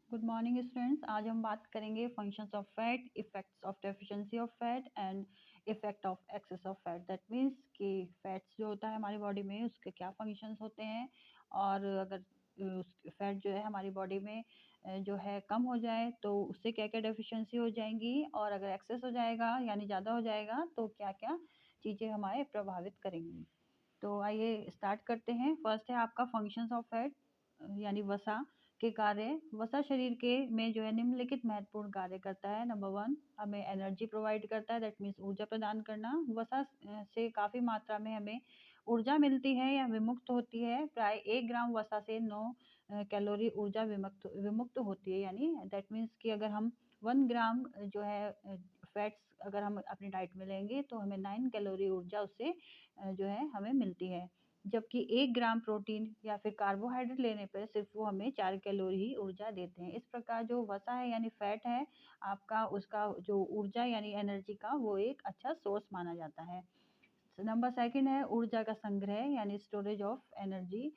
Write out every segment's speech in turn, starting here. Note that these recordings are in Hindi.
Good morning students. आज हम बात करेंगे functions of fat, effects of deficiency of fat and effect of excess of fat. That means कि फैट्स जो होता है हमारी बॉडी में उसके क्या फंक्शंस होते हैं, और अगर फैट जो है हमारी बॉडी में जो है कम हो जाए तो उससे क्या क्या डेफिशिएंसी हो जाएंगी, और अगर एक्सेस हो जाएगा यानी ज़्यादा हो जाएगा तो क्या क्या चीज़ें हमारे प्रभावित करेंगी। तो आइए स्टार्ट करते हैं। फर्स्ट है आपका फंक्शंस ऑफ फैट यानी वसा के कार्य। वसा शरीर के में जो है निम्नलिखित महत्वपूर्ण कार्य करता है। नंबर 1, हमें एनर्जी प्रोवाइड करता है, दैट मीन्स ऊर्जा प्रदान करना। वसा से काफ़ी मात्रा में हमें ऊर्जा मिलती है या विमुक्त होती है। प्राय 1 ग्राम वसा से 9 कैलोरी ऊर्जा विमुक्त विमुक्त होती है, यानी दैट मीन्स कि अगर हम 1 ग्राम जो है फैट्स अगर हम अपनी डाइट में लेंगे तो हमें 9 कैलोरी ऊर्जा उससे जो है हमें मिलती है। जबकि 1 ग्राम प्रोटीन या फिर कार्बोहाइड्रेट लेने पर सिर्फ वो हमें 4 कैलोरी ही ऊर्जा देते हैं। इस प्रकार जो वसा है यानी फैट है आपका, उसका जो ऊर्जा यानी एनर्जी का वो एक अच्छा सोर्स माना जाता है। नंबर सेकंड है ऊर्जा का संग्रह यानी स्टोरेज ऑफ एनर्जी।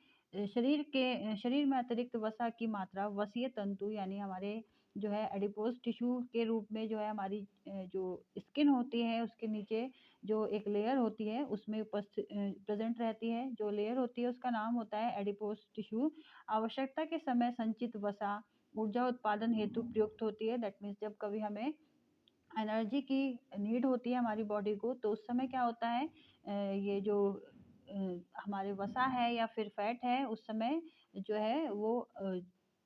शरीर में अतिरिक्त वसा की मात्रा वसीय तंतु यानी हमारे जो है एडिपोज टिश्यू के रूप में जो है हमारी जो स्किन होती है उसके नीचे जो एक लेयर होती है उसमें प्रेजेंट रहती है। जो लेयर होती है उसका नाम होता है एडिपोज टिश्यू। आवश्यकता के समय संचित वसा ऊर्जा उत्पादन हेतु प्रयुक्त होती है। दैट मीन्स जब कभी हमें एनर्जी की नीड होती है हमारी बॉडी को तो उस समय क्या होता है, ये जो हमारे वसा है या फिर फैट है उस समय जो है वो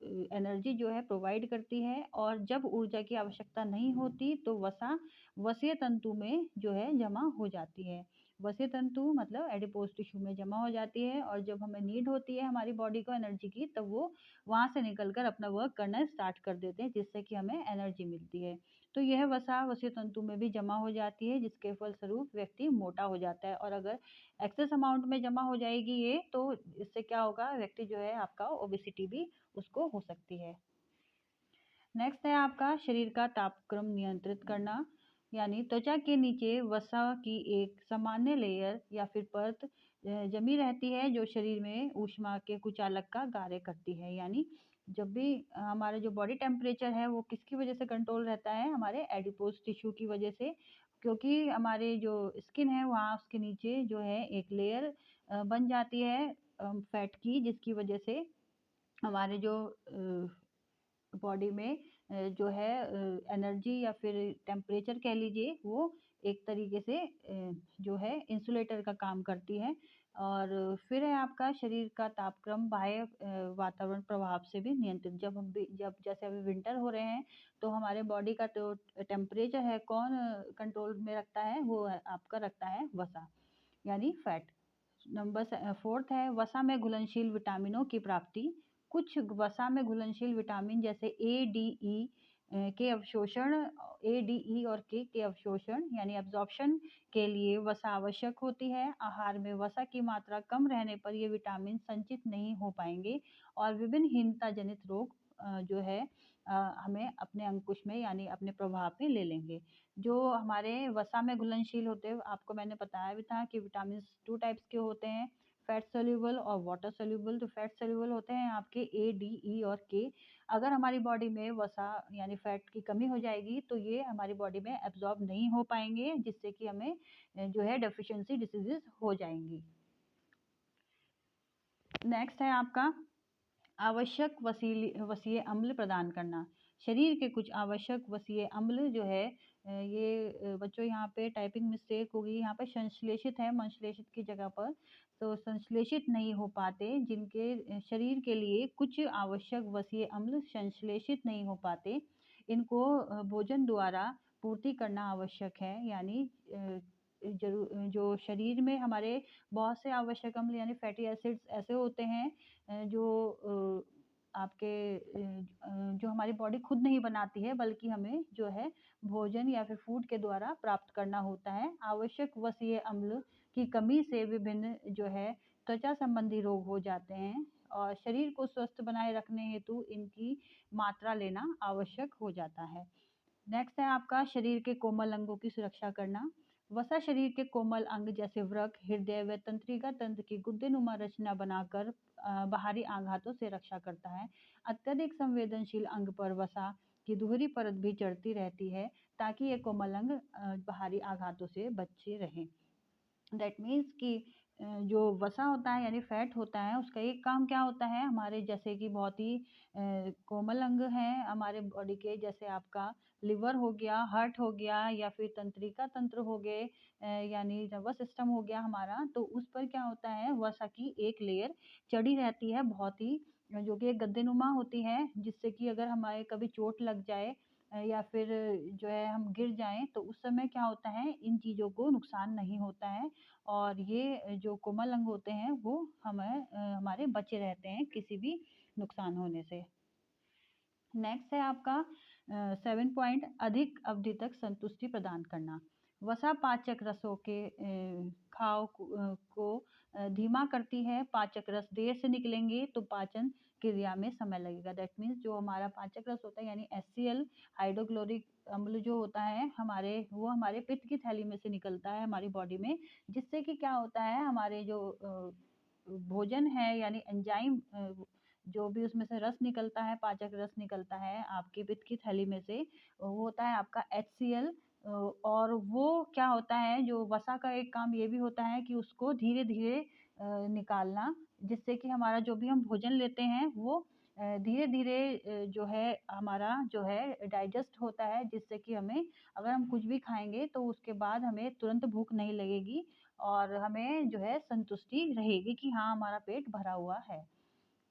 एनर्जी जो है प्रोवाइड करती है। और जब ऊर्जा की आवश्यकता नहीं होती तो वसा वसीय तंतु में जो है जमा हो जाती है। वसीय तंतु मतलब एडिपोज टिश्यू में जमा हो जाती है, और जब हमें नीड होती है हमारी बॉडी को एनर्जी की तब वो वहाँ से निकलकर अपना वर्क करना स्टार्ट कर देते हैं, जिससे कि हमें एनर्जी मिलती है। तो यह वसा वसीय तंतु में भी जमा हो जाती है, जिसके फलस्वरूप व्यक्ति मोटा हो जाता है। और अगर एक्सेस अमाउंट में जमा हो जाएगी ये तो इससे क्या होगा, व्यक्ति जो है आपका ओबेसिटी भी उसको हो सकती है। नेक्स्ट है आपका शरीर का तापक्रम नियंत्रित करना, यानी त्वचा के नीचे वसा की एक सामान्य लेयर या फिर परत जमी रहती है जो शरीर में ऊष्मा के कुचालक का कार्य करती है। यानी जब भी हमारा जो बॉडी टेम्परेचर है वो किसकी वजह से कंट्रोल रहता है, हमारे एडिपोज टिश्यू की वजह से। क्योंकि हमारे जो स्किन है वहाँ उसके नीचे जो है एक लेयर बन जाती है फैट की, जिसकी वजह से हमारे जो बॉडी में जो है एनर्जी या फिर टेम्परेचर कह लीजिए वो एक तरीके से जो है इंसुलेटर का काम करती है। और फिर है आपका शरीर का तापक्रम बाह्य वातावरण प्रभाव से भी नियंत्रित। जब जैसे अभी विंटर हो रहे हैं तो हमारे बॉडी का जो टेम्परेचर है कौन कंट्रोल में रखता है, वो आपका रखता है वसा यानी फैट। नंबर 4 है वसा में घुलनशील विटामिनों की प्राप्ति। कुछ वसा में घुलनशील विटामिन जैसे के अवशोषण और के अवशोषण यानी एब्जॉर्प्शन के लिए वसा आवश्यक होती है। आहार में वसा की मात्रा कम रहने पर ये विटामिन संचित नहीं हो पाएंगे और विभिन्न हीनता जनित रोग जो है हमें अपने अंकुश में यानी अपने प्रभाव में ले लेंगे। जो हमारे वसा में घुलनशील होते हैं, आपको मैंने बताया भी था कि विटामिन 2 टाइप्स के होते हैं, फैट सोल्यूबल और वाटर सोल्यूबल। तो फैट सोल्यूबल होते हैं आपके ए और के। अगर हमारी बॉडी में वसा यानी फैट की कमी हो जाएगी तो ये हमारी बॉडी में एब्जॉर्ब नहीं हो पाएंगे, जिससे कि हमें जो है डेफिशिएंसी डिसीजेस हो जाएंगी। नेक्स्ट है आपका आवश्यक वसीय अम्ल प्रदान करना। शरीर के कुछ आवश्यक वसीय अम्ल जो है ये बच्चों यहाँ पे टाइपिंग मिस्टेक होगी, यहाँ पे संश्लेषित है मंश्लेषित की जगह पर, तो संश्लेषित नहीं हो पाते। जिनके शरीर के लिए कुछ आवश्यक वसीय अम्ल संश्लेषित नहीं हो पाते, इनको भोजन द्वारा पूर्ति करना आवश्यक है। यानी जो शरीर में हमारे बहुत से आवश्यक अम्ल यानी फैटी एसिड्स ऐसे होते हैं जो आपके जो हमारी बॉडी खुद नहीं बनाती है, बल्कि हमें जो है भोजन या फिर फूड के द्वारा प्राप्त करना होता है। आवश्यक वसीय अम्ल की कमी से विभिन्न जो है त्वचा संबंधी रोग हो जाते हैं, और शरीर को स्वस्थ बनाए रखने हेतु इनकी मात्रा लेना आवश्यक हो जाता है। नेक्स्ट है आपका शरीर के कोमल अंगों की सुरक्षा करना। वसा शरीर के कोमल अंग जैसे वृक्क, हृदय व तंत्रिका तंत्र की गुद्देनुमा रचना बनाकर बाहरी आघातों से रक्षा करता है। अत्यधिक संवेदनशील अंग पर वसा की दोहरी परत भी चढ़ती रहती है ताकि ये कोमल अंग बाहरी आघातों से बचे रहें। दैट मीन्स कि जो वसा होता है यानी फैट होता है, उसका एक काम क्या होता है, हमारे जैसे कि बहुत ही कोमल अंग हैं हमारे बॉडी के, जैसे आपका लिवर हो गया, हार्ट हो गया, या फिर तंत्रिका तंत्र हो गए, यानी नर्वस सिस्टम हो गया हमारा, तो उस पर क्या होता है, वसा की एक लेयर चढ़ी रहती है बहुत ही, जो कि एक गद्देनुमा होती है, जिससे कि अगर हमारे कभी चोट लग जाए या फिर जो है हम गिर जाएं, तो उस समय क्या होता है, इन चीज़ों को नुकसान नहीं होता है, और ये जो कोमल अंग होते हैं वो हमारे बचे रहते हैं किसी भी नुकसान होने से। नेक्स्ट है आपका 7 पॉइंट, अधिक अवधि तक संतुष्टि प्रदान करना। वसा पाचक रसों के घाव को धीमा करती है। पाचक रस देर से निकलेंगे तो पाचन क्रिया में समय लगेगा। दैट मीन्स जो हमारा पाचक रस होता है यानी HCl, हाइड्रोक्लोरिक अम्ल जो होता है हमारे, वो हमारे पित्त की थैली में से निकलता है हमारी बॉडी में, जिससे कि क्या होता है, हमारे जो भोजन है यानी एंजाइम, जो भी उसमें से रस निकलता है, पाचक रस निकलता है आपकी पित्त की थैली में से, वो होता है आपका HCl। और वो क्या होता है, जो वसा का एक काम ये भी होता है कि उसको धीरे धीरे निकालना, जिससे कि हमारा जो भी हम भोजन लेते हैं वो धीरे धीरे जो है हमारा जो है डाइजेस्ट होता है, जिससे कि हमें, अगर हम कुछ भी खाएंगे तो उसके बाद हमें तुरंत भूख नहीं लगेगी, और हमें जो है संतुष्टि रहेगी कि हाँ हमारा पेट भरा हुआ है।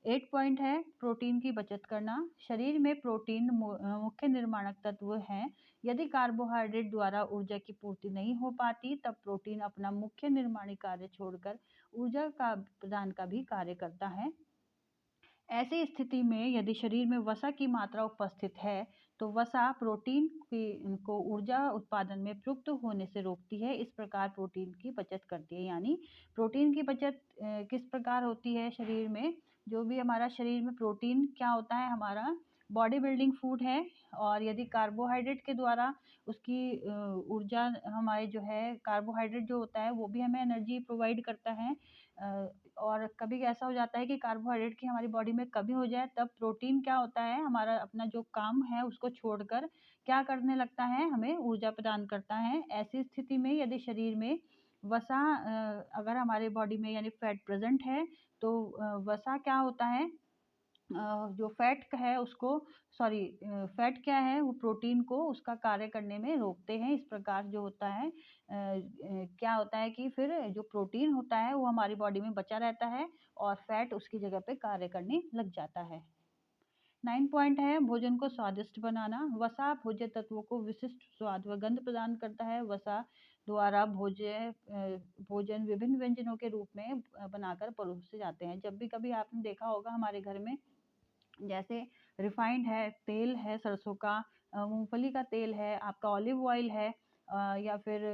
8 पॉइंट है, प्रोटीन की बचत करना। शरीर में प्रोटीन मुख्य निर्माणक तत्व है। यदि कार्बोहाइड्रेट द्वारा ऊर्जा की पूर्ति नहीं हो पाती, तब प्रोटीन अपना मुख्य निर्माणी कार्य छोड़कर ऊर्जा का प्रदान का भी कार्य करता है। ऐसी स्थिति में यदि शरीर में वसा की मात्रा उपस्थित है, तो वसा प्रोटीन को ऊर्जा उत्पादन में प्रयुक्त होने से रोकती है। इस प्रकार प्रोटीन की बचत करती है। यानी प्रोटीन की बचत किस प्रकार होती है शरीर में, जो भी हमारा शरीर में प्रोटीन क्या होता है, हमारा बॉडी बिल्डिंग फूड है, और यदि कार्बोहाइड्रेट के द्वारा उसकी ऊर्जा, हमारे जो है कार्बोहाइड्रेट जो होता है वो भी हमें एनर्जी प्रोवाइड करता है, और कभी ऐसा हो जाता है कि कार्बोहाइड्रेट की हमारी बॉडी में कमी हो जाए, तब प्रोटीन क्या होता है, हमारा अपना जो काम है उसको छोड़कर क्या करने लगता है, हमें ऊर्जा प्रदान करता है। ऐसी स्थिति में यदि शरीर में वसा अगर हमारे बॉडी में यानी फैट प्रेजेंट है, तो वसा क्या होता है, जो फैट है उसको, सॉरी, फैट क्या है, वो प्रोटीन को उसका कार्य करने में रोकते हैं। इस प्रकार जो होता है क्या होता है कि फिर जो प्रोटीन होता है वो हमारी बॉडी में बचा रहता है, और फैट उसकी जगह पे कार्य करने लग जाता है। 9 पॉइंट है, भोजन को स्वादिष्ट बनाना। वसा भोज्य तत्वों को विशिष्ट स्वाद व गंध प्रदान करता है। वसा द्वारा भोजन विभिन्न व्यंजनों के रूप में बनाकर परोसे जाते हैं। जब भी कभी आपने देखा होगा हमारे घर में, जैसे रिफाइंड है, तेल है सरसों का, मूंगफली का तेल है, आपका ऑलिव ऑयल है, या फिर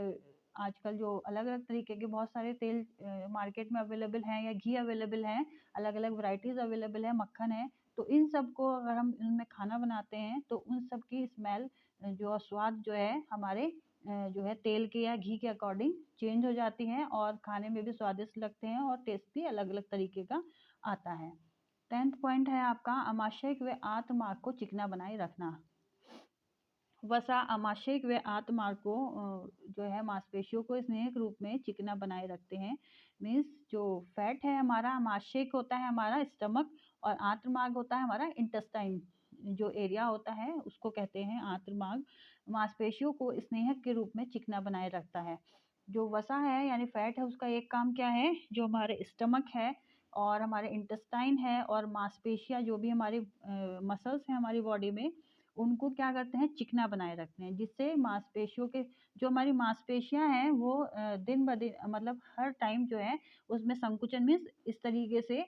आजकल जो अलग अलग तरीके के बहुत सारे तेल मार्केट में अवेलेबल हैं, या घी अवेलेबल हैं, अलग अलग वैरायटीज अवेलेबल है, मक्खन है, तो इन सब को अगर हम इनमें खाना बनाते हैं तो उन सब की स्मेल, जो स्वाद जो है हमारे जो है तेल के या घी के अकॉर्डिंग चेंज हो जाती है, और खाने में भी स्वादिष्ट लगते हैं, और टेस्ट भी अलग अलग तरीके का आता है। 10th पॉइंट है आपका, आमाशय व आंतमार्ग को चिकना बनाए रखना। वसा आमाशय व आंतमार्ग को जो है मांसपेशियों को स्नेहक रूप में चिकना बनाए रखते हैं। मीन्स जो फैट है हमारा, आमाशय होता है हमारा स्टमक, और आंतमार्ग होता है हमारा इंटेस्टाइन, जो एरिया होता है उसको कहते हैं आंतमार्ग। मांसपेशियों को स्नेहक के रूप में चिकना बनाए रखता है। जो वसा है यानी फैट है, उसका एक काम क्या है, जो हमारे स्टमक है और हमारे इंटेस्टाइन है और मांसपेशियां, जो भी हमारी मसल्स हैं हमारी बॉडी में, उनको क्या करते हैं, चिकना बनाए रखते हैं, जिससे मांसपेशियों के, जो हमारी मांसपेशियां हैं वो दिन ब दिन, मतलब हर टाइम जो है उसमें संकुचन मीन्स इस तरीके से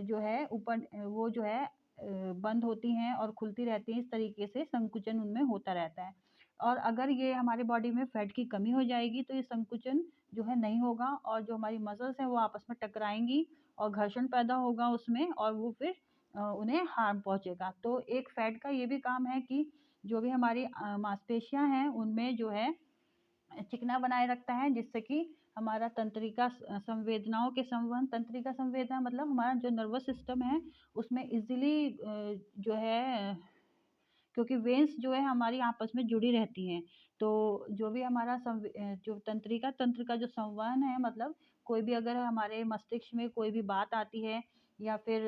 जो है ऊपर वो जो है बंद होती हैं और खुलती रहती हैं, इस तरीके से संकुचन उनमें होता रहता है। और अगर ये हमारी बॉडी में फैट की कमी हो जाएगी तो ये संकुचन जो है नहीं होगा, और जो हमारी मसल्स हैं वो आपस में टकराएंगी और घर्षण पैदा होगा उसमें, और वो फिर उन्हें हार्म पहुंचेगा। तो एक फैट का ये भी काम है कि जो भी हमारी मांसपेशियां हैं उनमें जो है चिकना बनाए रखता है, जिससे कि हमारा तंत्रिका संवेदनाओं के संवहन, तंत्रिका संवेदना मतलब हमारा जो नर्वस सिस्टम है उसमें इजीली जो है, क्योंकि वेन्स जो है हमारी आपस में जुड़ी रहती हैं, तो जो भी हमारा जो तंत्रिका तंत्र का जो संवहन है, मतलब कोई भी अगर हमारे मस्तिष्क में कोई भी बात आती है या फिर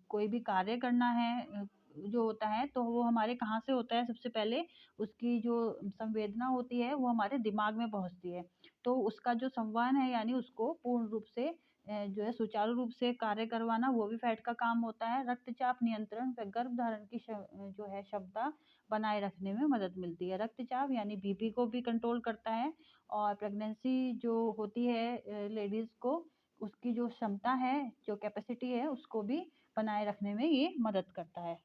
कोई भी कार्य करना है जो होता है, तो वो हमारे कहाँ से होता है, सबसे पहले उसकी जो संवेदना होती है वो हमारे दिमाग में पहुँचती है। तो उसका जो संवहन है, यानी उसको पूर्ण रूप से जो है सुचारू रूप से कार्य करवाना, वो भी फैट का काम होता है। रक्तचाप नियंत्रण व गर्भधारण की जो है क्षमता बनाए रखने में मदद मिलती है। रक्तचाप यानी बीपी को भी कंट्रोल करता है, और प्रेगनेंसी जो होती है लेडीज़ को, उसकी जो क्षमता है, जो कैपेसिटी है, उसको भी बनाए रखने में ये मदद करता है।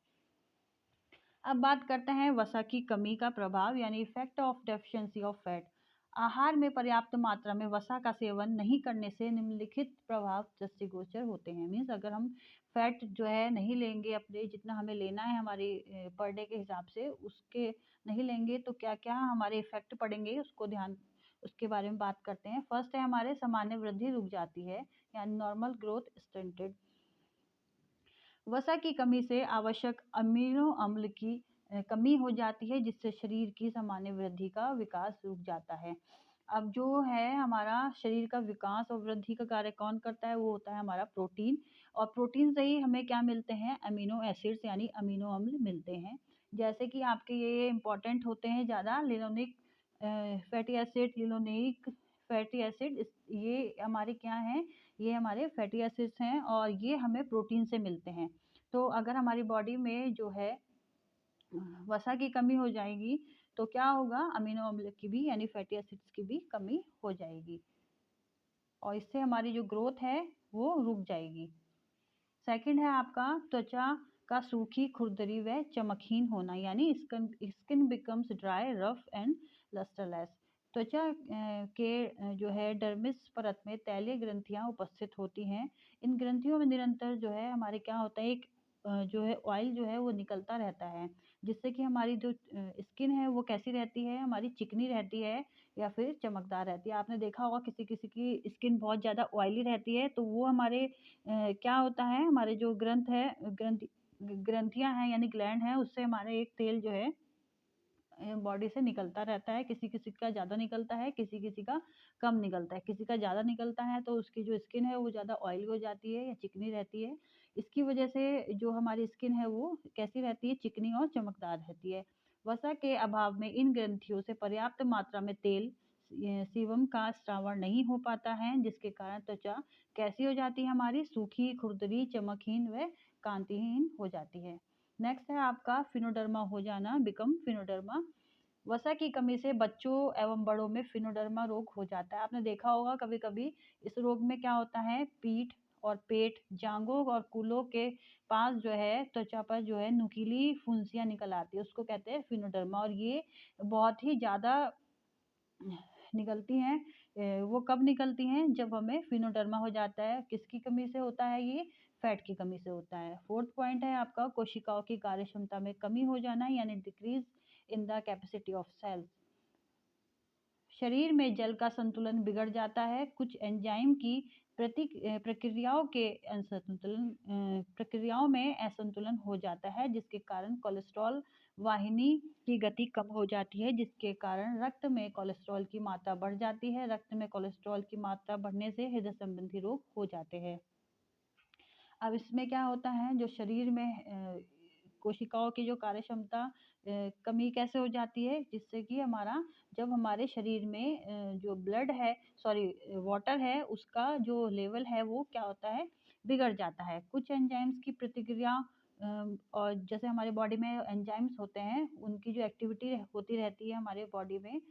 अब बात करते हैं वसा की कमी का प्रभाव, यानी effect of deficiency of fat. आहार में पर्याप्त मात्रा में वसा का सेवन नहीं करने से निम्नलिखित प्रभाव दृष्टिगोचर होते हैं। मीन्स अगर हम फैट जो है नहीं लेंगे, अपने जितना हमें लेना है हमारी पर डे के हिसाब से, उसके नहीं लेंगे तो क्या क्या हमारे इफेक्ट पड़ेंगे, उसके बारे में बात करते हैं। फर्स्ट है हमारे सामान्य वृद्धि रुक जाती है, यानी नॉर्मल ग्रोथ स्टंटेड। वसा की कमी से आवश्यक अमीनो अम्ल की कमी हो जाती है, जिससे शरीर की सामान्य वृद्धि का विकास रुक जाता है। अब जो है हमारा शरीर का विकास और वृद्धि का कार्य कौन करता है, वो होता है हमारा प्रोटीन। और प्रोटीन से ही हमें क्या मिलते हैं, अमीनो एसिड्स यानी अमीनो अम्ल मिलते हैं। जैसे कि आपके ये इंपॉर्टेंट होते हैं ज़्यादा, linolenic fatty acid, linolenic fatty acid, ये हमारे क्या हैं, ये हमारे फैटी एसिड्स हैं, और ये हमें प्रोटीन से मिलते हैं। तो अगर हमारी बॉडी में जो है वसा की कमी हो जाएगी, तो क्या होगा, अमीनो अम्ल की भी यानी फैटी एसिड्स की भी कमी हो जाएगी, और इससे हमारी जो ग्रोथ है वो रुक जाएगी। सेकंड है आपका त्वचा का सूखी, खुरदरी व चमकहीन होना, यानी skin becomes dry, rough and lustreless. त्वचा के जो है डर्मिस परत में तैलीय ग्रंथियां उपस्थित होती हैं। इन ग्रंथियों में निरंतर जो है हमारे क्या होता है, एक जो है ऑयल जो है वो निकलता रहता है, जिससे कि हमारी जो स्किन है वो कैसी रहती है, हमारी चिकनी रहती है या फिर चमकदार रहती है। आपने देखा होगा किसी किसी की स्किन बहुत ज़्यादा ऑयली रहती है, तो वो हमारे क्या होता है, हमारे जो ग्रंथियां हैं यानी ग्लैंड है, उससे हमारे एक तेल जो है बॉडी से निकलता रहता है। किसी किसी का ज़्यादा निकलता है, किसी किसी का कम निकलता है। किसी का ज़्यादा निकलता है तो उसकी जो स्किन है वो ज़्यादा ऑयली हो जाती है या चिकनी रहती है। इसकी वजह से जो हमारी स्किन है वो कैसी रहती है, चिकनी और चमकदार रहती है। वसा के अभाव में इन ग्रंथियों से पर्याप्त मात्रा में तेल सीवम का स्रावण नहीं हो पाता है, जिसके कारण त्वचा कैसी हो जाती है, हमारी सूखी, खुरदरी, चमकहीन व कांतिहीन हो जाती है। नेक्स्ट है आपका फिनोडर्मा हो जाना, बिकम फिनोडर्मा। वसा की कमी से बच्चों एवं बड़ों में फिनोडर्मा रोग हो जाता है। आपने देखा होगा कभी कभी, इस रोग में क्या होता है, पीठ और पेट, जांघों और कूल्हों के पास जो है त्वचा पर जो है नुकीली फुंसियां निकल आती है, उसको कहते हैं फिनोडर्मा। और ये बहुत ही ज्यादा निकलती हैं। वो कब निकलती हैं, जब हमें फिनोडर्मा हो जाता है। किसकी कमी से होता है ये, फैट की कमी से होता है। फोर्थ पॉइंट है आपका कोशिकाओं की कार्य क्षमता में कमी हो जाना, यानी decrease in the capacity of cells. शरीर में जल का संतुलन बिगड़ जाता है। कुछ एंजाइम की प्रक्रियाओं में असंतुलन हो जाता है, जिसके कारण कोलेस्ट्रॉल वाहिनी की गति कम हो जाती है, जिसके कारण रक्त में कोलेस्ट्रॉल की मात्रा बढ़ जाती है। रक्त में कोलेस्ट्रॉल की मात्रा बढ़ने से हृदय संबंधी रोग हो जाते हैं। अब इसमें क्या होता है, जो शरीर में कोशिकाओं की जो कार्य क्षमता कमी कैसे हो जाती है, जिससे कि हमारा जब हमारे शरीर में जो ब्लड है, सॉरी वाटर है, उसका जो लेवल है वो क्या होता है, बिगड़ जाता है। कुछ एंजाइम्स की प्रतिक्रिया और जैसे हमारे बॉडी में एंजाइम्स होते हैं, उनकी जो एक्टिविटी होती रहती है हमारे बॉडी में,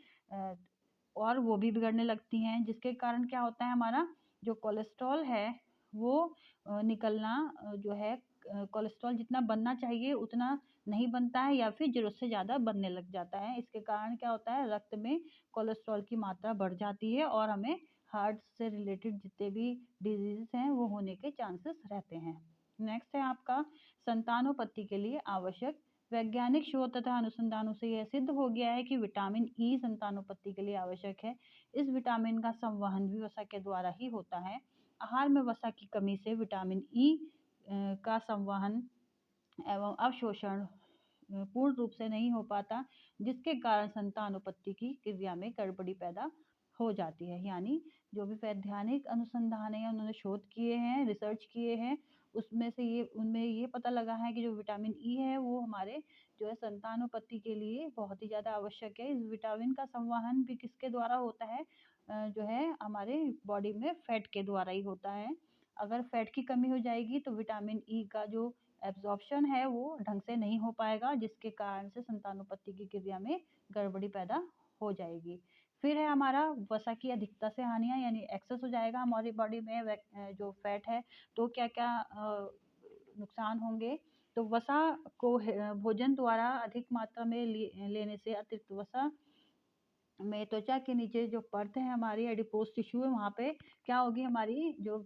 और वो भी बिगड़ने लगती हैं, जिसके कारण क्या होता है, हमारा जो कोलेस्ट्रॉल है वो निकलना जो है, कोलेस्ट्रॉल जितना बनना चाहिए उतना नहीं बनता है, या फिर ज़रूरत से ज़्यादा बनने लग जाता है। इसके कारण क्या होता है, रक्त में कोलेस्ट्रॉल की मात्रा बढ़ जाती है, और हमें हार्ट से रिलेटेड जितने भी डिजीज़ हैं वो होने के चांसेस रहते हैं। नेक्स्ट है आपका संतानोत्पत्ति के लिए आवश्यक वैज्ञानिक शोध तथा अनुसंधानों से यह सिद्ध हो गया है कि विटामिन ई संतानोत्पत्ति के लिए आवश्यक है। इस विटामिन का संवहन भी वसा के द्वारा ही होता है। आहार में वसा की कमी से विटामिन ई का संवहन एवं अवशोषण पूर्ण रूप से नहीं हो पाता, जिसके कारण संतानोत्पत्ति की क्रिया में गड़बड़ी पैदा हो जाती है। यानी जो भी वैज्ञानिक अनुसंधान है, उन्होंने शोध किए हैं, रिसर्च किए हैं, उनमें ये पता लगा है कि जो विटामिन ई है वो हमारे जो है संतानोत्पत्ति के लिए बहुत ही ज़्यादा आवश्यक है। इस विटामिन का संवहन भी किसके द्वारा होता है? जो है हमारे बॉडी में फैट के द्वारा ही होता है। अगर फैट की कमी हो जाएगी तो विटामिन ई का जो एब्जॉर्प्शन है वो ढंग से नहीं हो पाएगा, जिसके कारण से संतानोत्पत्ति की क्रिया में गड़बड़ी पैदा हो जाएगी। फिर है हमारा वसा की अधिकता से हानियाँ, यानी एक्सेस हो जाएगा हमारी बॉडी में जो फैट है, तो क्या क्या नुकसान होंगे। तो वसा को भोजन द्वारा अधिक मात्रा में लेने से अतिरिक्त वसा में त्वचा के नीचे जो परत है हमारी एडिपोज टिश्यू है, वहाँ पे क्या होगी, हमारी जो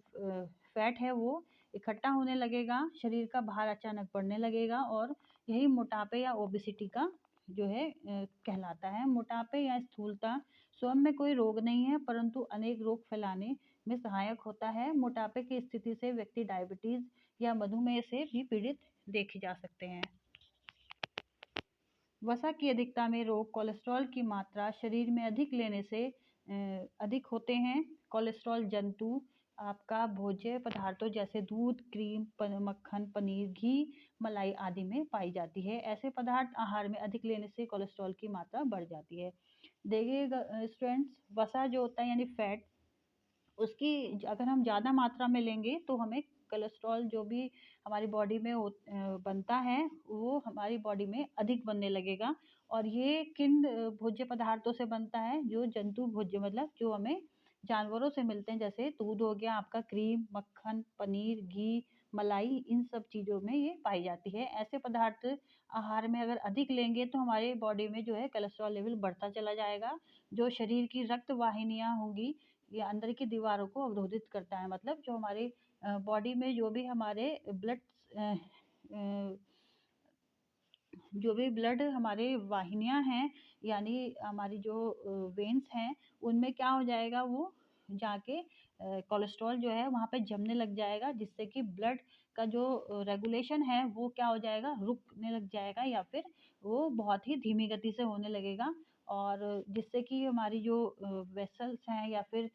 फैट है वो इकट्ठा होने लगेगा, शरीर का भार अचानक बढ़ने लगेगा और यही मोटापे या ओबेसिटी का जो है कहलाता है। मोटापे या स्थूलता स्वयं में कोई रोग नहीं है, परंतु अनेक रोग फैलाने में सहायक होता है। मोटापे की स्थिति से व्यक्ति डायबिटीज या मधुमेह से भी पीड़ित देखे जा सकते हैं। वसा की अधिकता में रोग कोलेस्ट्रॉल की मात्रा शरीर में अधिक लेने से अधिक होते हैं। कोलेस्ट्रॉल जंतु आपका भोज्य पदार्थों जैसे दूध, क्रीम, मक्खन, पनीर, घी, मलाई आदि में पाई जाती है। ऐसे पदार्थ आहार में अधिक लेने से कोलेस्ट्रॉल की मात्रा बढ़ जाती है। देखिएगा स्टूडेंट्स, वसा जो होता है यानी फैट, उसकी अगर हम ज़्यादा मात्रा में लेंगे तो हमें कोलेस्ट्रॉल जो भी हमारी बॉडी में बनता है वो हमारी बॉडी में अधिक बनने लगेगा। और ये किन भोज्य पदार्थों से बनता है? जो जंतु भोज्य, मतलब जो हमें जानवरों से मिलते हैं, जैसे दूध हो गया आपका, क्रीम, मक्खन, पनीर, घी, मलाई, इन सब चीज़ों में ये पाई जाती है। ऐसे पदार्थ आहार में अगर अधिक लेंगे तो हमारे बॉडी में जो है कोलेस्ट्रॉल लेवल बढ़ता चला जाएगा। जो शरीर की रक्त वाहिनियाँ होंगी, ये अंदर की दीवारों को अवरोधित करता है। मतलब जो हमारे बॉडी में जो भी ब्लड हमारे वाहिनियाँ हैं, यानी हमारी जो वेन्स हैं, उनमें क्या हो जाएगा, वो जाके कोलेस्ट्रॉल जो है वहाँ पे जमने लग जाएगा, जिससे कि ब्लड का जो रेगुलेशन है वो क्या हो जाएगा, रुकने लग जाएगा, या फिर वो बहुत ही धीमी गति से होने लगेगा। और जिससे कि हमारी जो वेसल्स हैं या फिर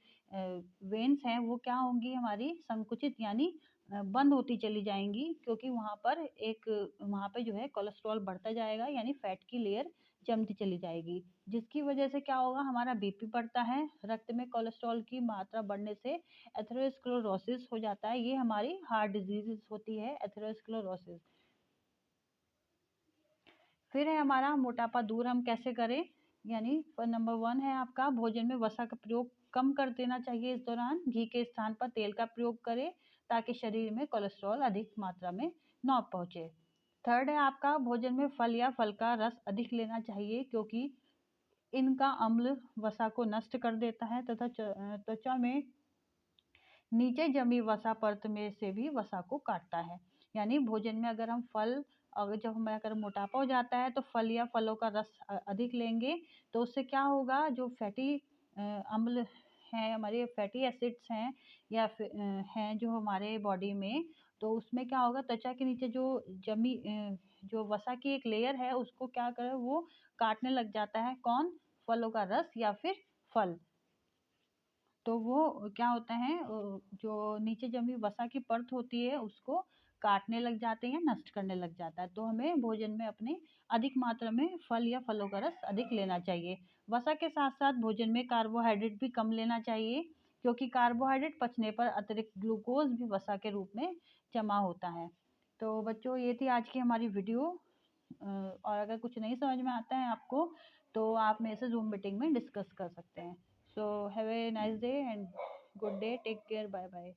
वेन्स हैं वो क्या होंगी, हमारी संकुचित यानी बंद होती चली जाएंगी, क्योंकि वहाँ पे जो है कोलेस्ट्रॉल बढ़ता जाएगा, यानी फैट की लेयर जमती चली जाएगी, जिसकी वजह से क्या होगा, हमारा बीपी बढ़ता है। रक्त में कोलेस्ट्रॉल की मात्रा बढ़ने से एथेरोस्क्लेरोसिस हो जाता है। ये हमारी हार्ट डिजीज होती है, एथेरोस्क्लेरोसिस। फिर है हमारा मोटापा दूर हम कैसे करें, यानी नंबर 1 है आपका भोजन में वसा का प्रयोग कम कर देना चाहिए। इस दौरान घी के स्थान पर तेल का प्रयोग करें, ताकि शरीर में कोलेस्ट्रॉल अधिक मात्रा में न पहुंचे। थर्ड है आपका भोजन में फल या फल का रस अधिक लेना चाहिए, क्योंकि इनका अम्ल वसा को नष्ट कर देता है तथा त्वचा में नीचे जमी वसा परत में से भी वसा को काटता है। यानी भोजन में अगर हम फल, अगर जब हमें अगर मोटापा हो जाता है तो फल या फलों का रस अधिक लेंगे, तो उससे क्या होगा, जो फैटी अम्ल हैं, हमारे फैटी एसिड्स हैं या फिर हैं जो हमारे बॉडी में, तो उसमें क्या होगा, त्वचा के नीचे जो जमी जो वसा की एक लेयर है उसको क्या करे, वो काटने लग जाता है। कौन? फलों का रस या फिर फल। तो वो क्या होता है, जो नीचे जमी वसा की परत होती है उसको काटने लग जाते हैं, नष्ट करने लग जाता है। तो हमें भोजन में अपने अधिक मात्रा में फल या फलों का रस अधिक लेना चाहिए। वसा के साथ साथ भोजन में कार्बोहाइड्रेट भी कम लेना चाहिए, क्योंकि कार्बोहाइड्रेट पचने पर अतिरिक्त ग्लूकोज भी वसा के रूप में जमा होता है। तो बच्चों, ये थी आज की हमारी वीडियो। और अगर कुछ नहीं समझ में आता है आपको, तो आप मेरे से जूम मीटिंग में डिस्कस कर सकते हैं। So have a nice day and good day. Take care. Bye bye.